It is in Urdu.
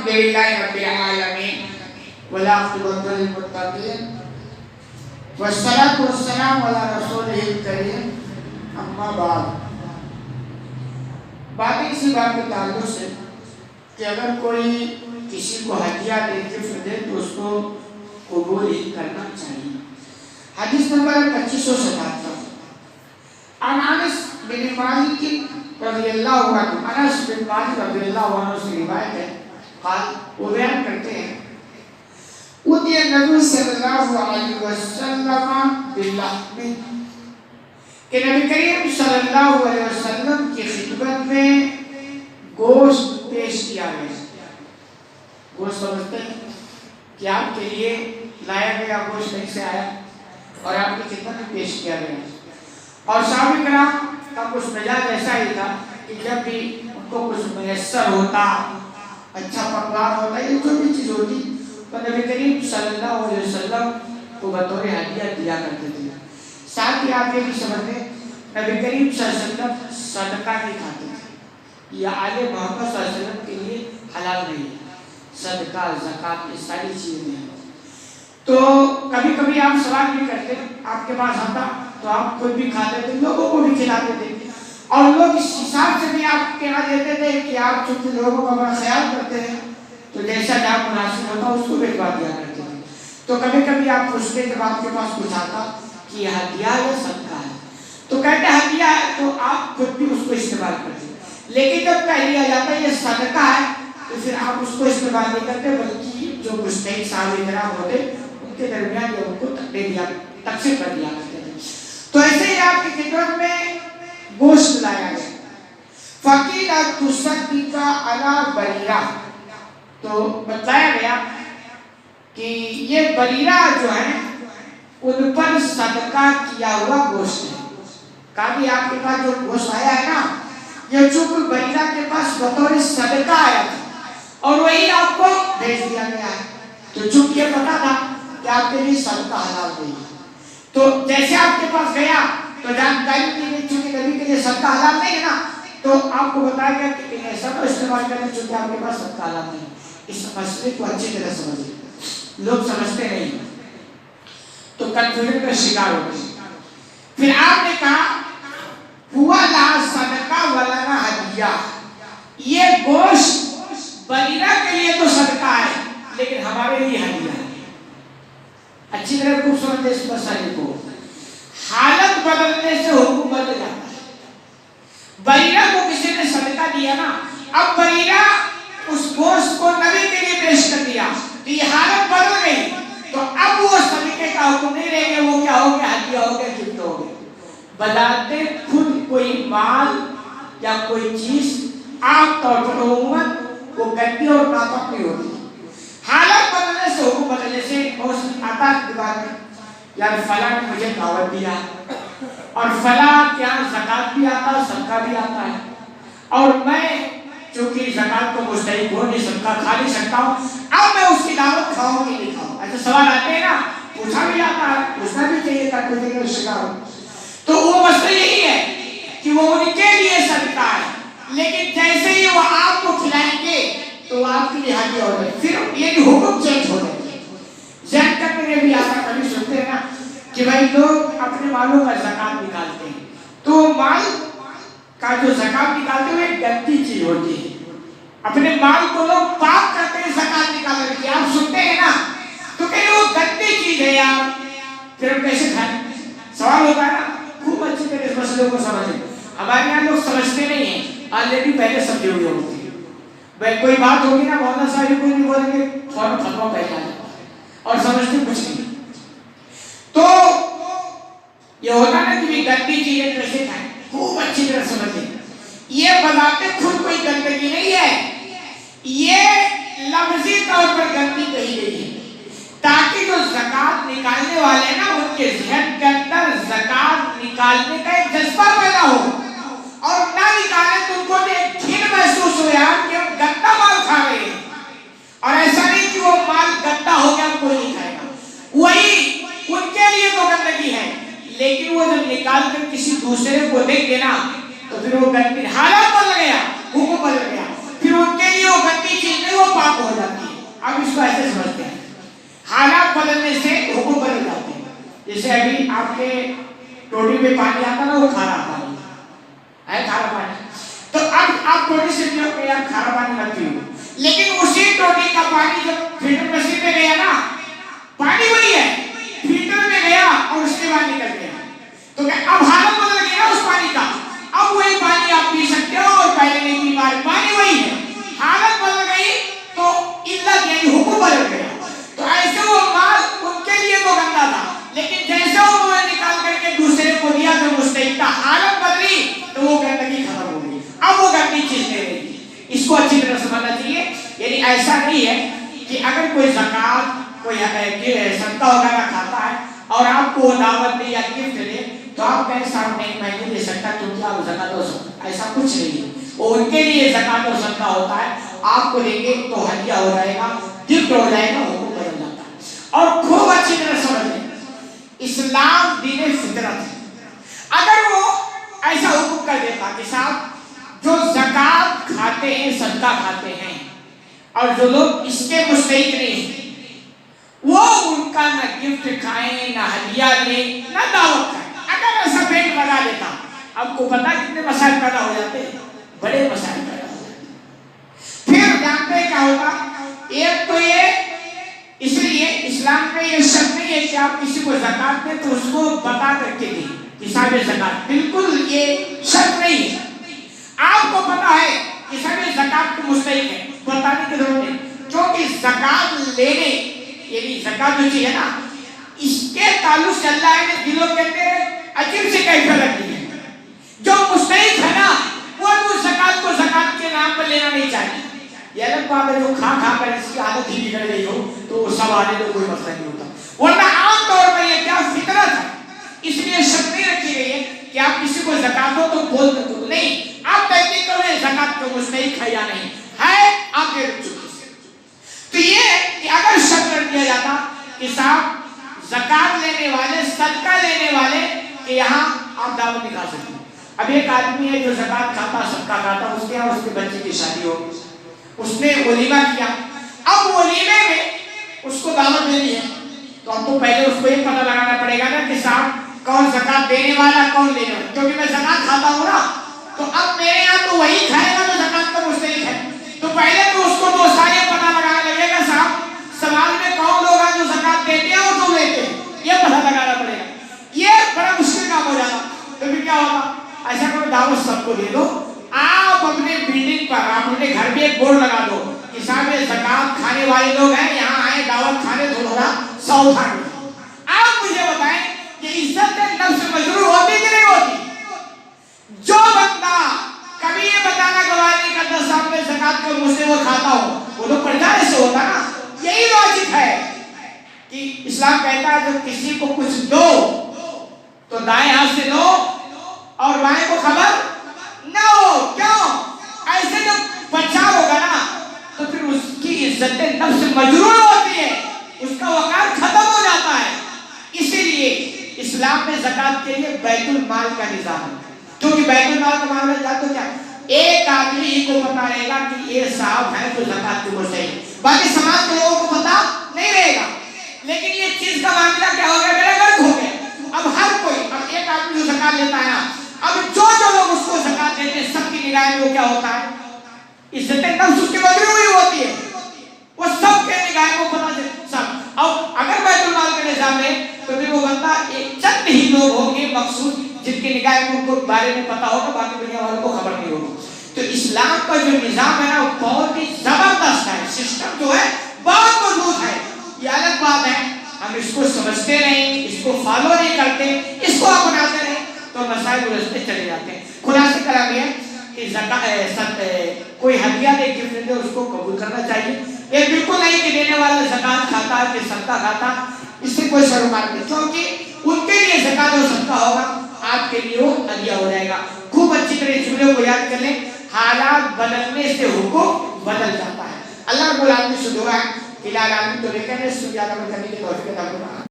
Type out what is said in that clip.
للہ رب العالمین والعاقبۃ للمتقین والصلاۃ والسلام علی رسولہ الکریم اما بعد۔ بات اسی بات کے تعلق سے کہ اگر کوئی کسی کو ہدیہ دے گفٹ دے تو اس کو قبول ہی کرنا چاہیے۔ حدیث نمبر 2577 عن انس بن مالک رضی اللہ عنہ، انس بن مالک رضی اللہ عنہ سے روایت ہے، قال وہ بیان کرتے ہیں اُوتِیَ النبی صلی اللہ علیہ وسلم باللحم، کہ نبی کریم صلی اللہ علیہ وسلم کی خدمت میں گوشت پیش کیا گیا۔ گوشت سمجھتے ہیں کہ آپ کے لیے لایا گیا گوشت کہیں سے آیا اور آپ کی خدمت میں پیش کیا گیا، اور صحابہ کرام کا کچھ مزاج ایسا ہی تھا کہ جب بھی ان کو کچھ میسر ہوتا، اچھا پکوان ہوتا، یہ جو بھی چیز ہوتی تو نبی کریم صلی اللہ علیہ وسلم کو بطور ہدیہ دیا کرتے تھے۔ ساتھ ہی آپ یہ بھی سمجھتے نبی کریم صلی اللہ علیہ وسلم صدقہ نہیں کھاتے تھے، یہ آل محمد صلی اللہ علیہ وسلم کے لیے حلال نہیں ہے، صدقہ زکوٰۃ یہ ساری چیزیں ہیں۔ تو کبھی کبھی آپ سوال بھی کرتے، آپ کے پاس آتا تو آپ خود بھی کھاتے تھے، لوگوں کو بھی کھلاتے تھے، اور لوگ اس حساب سے بھی آپ کے یہاں دیتے تھے کہ آپ چونکہ لوگوں کا بڑا خیال کرتے ہیں تو جیسا جہاں مناسب ہوتا اس کو بھجوا دیا کرتے تھے۔ تو کبھی کبھی آپ پوچھتے جب آپ کے پاس کچھ آتا کہ یہ ہدیہ یا صدقہ ہے، تو کہتے ہدیہ ہے تو آپ خود بھی اس کو استعمال کرتے، لیکن جب کہہ دیا جاتا ہے یہ صدقہ ہے تو پھر آپ اس کو استعمال نہیں کرتے، بلکہ جو مستحق صحابہ کرام ہوتے ان کے درمیان یہ ان کو تقسیم کر دیا کرتے تھے۔ تو ایسے ہی آپ کی خدمت میں گوشت لایا گیا، فقیل تصدق علی بریرہ، تو بتایا گیا کہ یہ بریرہ جو ہے ان پر صدقہ کیا ہوا گوشت ہے۔ کبھی آپ کے پاس جو گوشت آیا ہے نا، یہ چونکہ بریرہ کے پاس بطور صدقہ آیا تھا اور وہی آپ کو بھیج دیا گیا ہے، تو چونکہ یہ پتا تھا کہ آپ کے لیے صدقہ حلال نہیں ہے، تو جیسے آپ کے پاس گیا تو جانکاری دی گئی چونکہ نبی کے لیے صدقہ حلال نہیں ہے نا، تو آپ کو بتایا گیا کہ ایسا تو استعمال کریں چونکہ آپ کے پاس صدقہ حلال نہیں ہے۔ اس مسئلے کو اچھی طرح سمجھیں، لوگ سمجھتے نہیں تو کنفیوژن کا شکار ہوتے ہیں۔ پھر آپ نے کہا ہوا لا صدقہ ولنا ہدیہ، یہ گوشت بریرہ کے لیے تو صدقہ ہے لیکن ہمارے لیے ہدیہ ہے۔ اچھی طرح خوب سمجھیں اس مسئلے کو، حالت بدلنے سے حکم بدل جاتا ہے۔ بریرہ کو کسی نے صدقہ دیا نا، اب بریرہ اس گوشت کو نبی کے لیے پیش کر دیا تو یہ حالت بدل گئی، تو اب وہ صدقے کا حکم نہیں رہے گا، وہ کیا ہو گیا؟ ہدیہ ہو گیا، گفٹ ہو گیا۔ بذات خود کوئی مال یا کوئی چیز عام طور پر عموماً وہ گندی اور ناپاک نہیں ہوتی، حالت بدلنے سے حکم بدل، جیسے گوشت آتا ہے دیوار میں، یار فلاں نے مجھے دعوت دیا اور فلاں کے یہاں زکوٰۃ بھی آتا ہے صدقہ بھی آتا ہے، اور میں چونکہ زکوٰۃ کو مستحق ہو نہیں سکتا، کھا نہیں سکتا ہوں، اب میں اس کی دعوت کھاؤں کہ نہیں کھاؤں؟ ایسے سوال آتے ہیں نا، پوچھا بھی جاتا ہے، پوچھنا بھی چاہیے تاکہ کوئی دیکھے شکار ہو۔ تو وہ مسئلہ یہی ہے کہ وہ ان کے لیے صدقہ ہے، لیکن جیسے ہی وہ آپ کو کھلائیں گے تو آپ کے لیے ہدیہ ہو جائے، پھر یہ حکم چینج ہو جائے گا۔ ذہن تک میں بھی آتا، کبھی سنتے ہیں نا کہ بھائی لوگ اپنے مالوں کا زکوٰۃ نکالتے ہیں، تو مال کا جو زکوٰۃ نکالتے ہوئے ایک گندی چیز ہوتی ہے، اپنے مال کو لوگ پاک کرتے ہیں زکوٰۃ نکالنے کی، آپ سنتے ہیں نا، تو کہ وہ گندی چیز ہے یار، پھر ہم کیسے کھائیں؟ سوال ہوتا ہے نا، خوب اچھی طرح اس مسئلے کو سمجھیں۔ ہمارے یہاں لوگ سمجھتے نہیں ہیں، آلریڈی پہلے سمجھے ہوئے ہوتے ہیں، بھائی کوئی بات ہوگی نا مولانا صاحب کوئی نہیں بولیں گے، فوراً فتویٰ پہلے آ جاتا ہے اور سمجھتے کچھ نہیں۔ تو یہ ہوتا نا کہ گندی چیزیں کیسے کھائیں، خوب اچھی طرح سمجھیں، یہ بذات خود کوئی گندگی نہیں ہے، یہ لفظی طور پر گندی کہی گئی ہے تاکہ جو زکوٰۃ نکالنے والے ہیں نا ان کے ذہن کے اندر زکوٰۃ نکالنے کا ایک جذبہ پیدا ہو، اور نہ نکالے تو ان کو ایک گھن محسوس ہو یار کہ ہم گندا مال کھا رہے ہیں، اور ایسا نہیں کہ وہ مال گندا ہو گیا کوئی نہیں کھائے گا، وہی ان کے لیے تو گندگی ہے، لیکن وہ جب نکال کر کسی دوسرے کو دیں گے نا تو پھر وہ گندی حالت بدل گیا، حکم بدل گیا، پھر ان کے لیے وہ گندی چیز نہیں، وہ پاک ہو جاتی۔ جیسے ابھی آپ کے ٹوٹی میں پانی آتا نا، وہ کھارا پانی ہے، کھارا پانی، تو اب آپ ٹوٹی سے پیو کہ یار کھارا پانی مت پیو، لیکن اسی ٹوٹی کا پانی جب فلٹر مشین میں گیا نا، پانی وہی ہے، فلٹر میں گیا اور اس کے بعد نکل گیا، تو اب حالت بدل گئی نا اس پانی کا، اب وہی پانی آپ پی سکتے ہو اور پہلے نہیں پی پا رہے، پانی وہی ہے، حالت بدل گئی تو علت یعنی حکم بدل گیا۔ تو ایسے وہ مال ان کے لیے تو گندا تھا، لیکن جیسے انہوں نے نکال کر کے دوسرے کو دیا تو مستحق تھا، حالت بدلی تو وہ گندگی ختم ہو گئی، اب وہ گندی چیز نہیں رہی۔ اس کو اچھی طرح سمجھنا چاہیے، یعنی ایسا نہیں ہے کہ اگر کوئی زکوٰۃ کوئی صدقہ وغیرہ کھاتا ہے اور آپ کو دعوت دے یا گفٹ دے تو آپ کہیں صاحب نہیں میں نہیں دے سکتا کیونکہ آپ زکوٰۃ و صدقہ، ایسا کچھ نہیں ہے، وہ ان کے لیے زکوٰۃ و صدقہ ہوتا ہے، آپ کو دیں گے تو ہدیہ ہو جائے گا، گفٹ ہو جائے گا، حکم بدل جاتا ہے۔ اور خوب اچھی طرح سمجھ لیں، اسلام دین فطرت ہے، اگر وہ ایسا حکم کر دیتا کہ صاحب جو زکوٰۃ کھاتے ہیں صدقہ کھاتے ہیں اور جو لوگ اس کے مستحق نہیں ہیں وہ ان کا نہ گفٹ کھائیں نہ ہدیہ لیں نہ دعوت کھائیں، اگر ایسا بینڈ لگا دیتا، آپ کو پتا کتنے مسائل پیدا ہو جاتے ہیں، بڑے مسائل پیدا ہو جاتے ہیں۔ پھر جانتے ہیں کیا ہوگا، ایک تو یہ اس لیے اسلام میں یہ شرط نہیں ہے کہ آپ کسی کو زکوٰۃ دیں تو اس کو بتا کر کے دیں حساب زکوٰۃ، بالکل یہ شرط نہیں ہے، آپ کو پتا ہے حساب زکوٰۃ کو مستحق ہے، بتانے کی ضرورت نہیں، کیونکہ زکوٰۃ لینے یعنی زکوٰۃ جو چیز ہے نا اس کے تعلق سے اللہ نے دلوں کے اندر عجیب سے کیفیت رکھ دی ہے، جو مستحق ہے نا وہ زکوٰۃ کو زکوٰۃ کے نام پر لینا نہیں چاہیے، یہ الگ بات ہے جو کھا کر اس کی عادت ہی بگڑ گئی ہو تو وہ سب آنے تو کوئی مسئلہ نہیں ہوتا، ورنہ عام طور پر یہ کیا فطرت ہے، اس لیے شرط نہیں رکھی گئی ہے کہ آپ کسی کو زکوٰۃ دو تو بول دو، نہیں، آپ تحقیق کریں زکوٰۃ کو مستحق ہے یا نہیں ہے، آپ کے رک چکے سے۔ تو یہ کہ اگر شرط رکھ دیا جاتا کہ صاحب زکوٰۃ لینے والے صدقہ لینے والے کہ یہاں آپ دعوت نہیں کھا سکتے، اب ایک آدمی ہے جو زکوٰۃ کھاتا صدقہ کھاتا، اس کے یہاں اس کے بچے کی شادی ہو، اس نے ولیمہ کیا، اب ولیمے میں اس کو دعوت دینی ہے تو اب تو پہلے اس کو یہ پتہ لگانا پڑے گا نا کہ صاحب کون زکوٰۃ دینے والا کون لینے والا، کیونکہ میں زکوٰۃ کھاتا ہوں نا تو اب میرے یہاں تو وہی کھائے گا جو زکوٰۃ کا مستحق ہے، تو پہلے تو اس کو تو سارے پتہ لگانا لگے گا صاحب سماج میں کون لوگ ہیں جو زکوٰۃ دیتے ہیں اور جو لیتے ہیں، یہ پتہ لگانا پڑے گا، یہ بڑا مشکل کام ہو جاتا، تو پھر کیا ہوگا، ایسا کرو دعوت سب کو دے دو، آپ اپنے بلڈنگ پر آپ اپنے گھر پہ ایک بورڈ لگا دو کہ صاحب زکوٰۃ کھانے والے لوگ ہیں یہاں آئے دعوت کھانے تھوڑا سا اٹھا دو، آپ مجھے بتائیں کہ عزت نفس مجروح ہوتی کہ نہیں ہوتی؟ جو بندہ کبھی یہ بتانا گوارا نہیں کرتا صاحب میں زکوٰۃ کو مجھ سے وہ کھاتا ہوں، وہ تو پردہ سے ہوتا نا، یہی لاجک ہے کہ اسلام کہتا ہے جب کسی کو کچھ دو تو دائیں ہاتھ سے دو اور بائیں کو خبر نہ ہو، کیوں؟ ایسے جب بچاؤ ہوگا نا تو پھر اس کی عزت نفس مجروح ہوتی ہے، اس کا وقار ختم ہو جاتا ہے، اسی لیے اسلام میں زکوٰۃ کے لیے بیت المال کا نظام ہے، کیونکہ بیت المال کا معاملہ جاتا کیا ایک آدمی ہی کو پتا رہے گا کہ یہ صاحب ہے جو زکوٰۃ کے مستحق، باقی سماج کے لوگوں کو پتا نہیں رہے گا، لیکن یہ چیز کا معاملہ کیا ہو گیا، میرا غرق ہو گیا، اب ہر کوئی، اب ایک آدمی جو زکوٰۃ لیتا ہے نا، اب جو لوگ اس کو زکوٰۃ دیتے ہیں سب کی نگاہ میں وہ کیا ہوتا ہے، عزت نفس اس کی مجروح ہوئی ہوتی ہے، وہ سب کے نگاہ کو پتا سب، اب اگر بیت المال کا نظام ہے تو پھر وہ بندہ ایک چند ہی لوگ ہوں گے مخصوص جن کے نگاہ کو ان کو بارے میں پتا ہوگا، باقی دنیا والوں کو خبر نہیں ہوگی، تو اسلام کا جو نظام ہے نا وہ بہت ہی زبردست ہے، سسٹم جو ہے بہت مضبوط ہے، یہ الگ بات ہے ہم اس کو سمجھتے نہیں، اس کو فالو نہیں کرتے، اس کو اپناتے نہیں تو مسائل الجھتے چلے جاتے ہیں۔ خلاصہ کلام یہ کہ کوئی ہدیہ دے گفٹ دے اس کو قبول کرنا چاہیے، یہ بالکل نہیں کہ دینے والا زکوٰۃ کھاتا کہ صدقہ کھاتا، اس سے کوئی سروکار نہیں، کیونکہ ان کے لیے زکوٰۃ اور صدقہ ہوگا، آپ کے لیے وہ ہدیہ ہو جائے گا۔ خوب اچھی طرح جملے کو یاد کر لیں، حالات بدلنے سے حکم بدل جاتا ہے۔ اللہ رب العالمین سے دعا ہے کہ العالمین تو لیکن اس سے زیادہ کرنے کی توفیق عطا فرمائے۔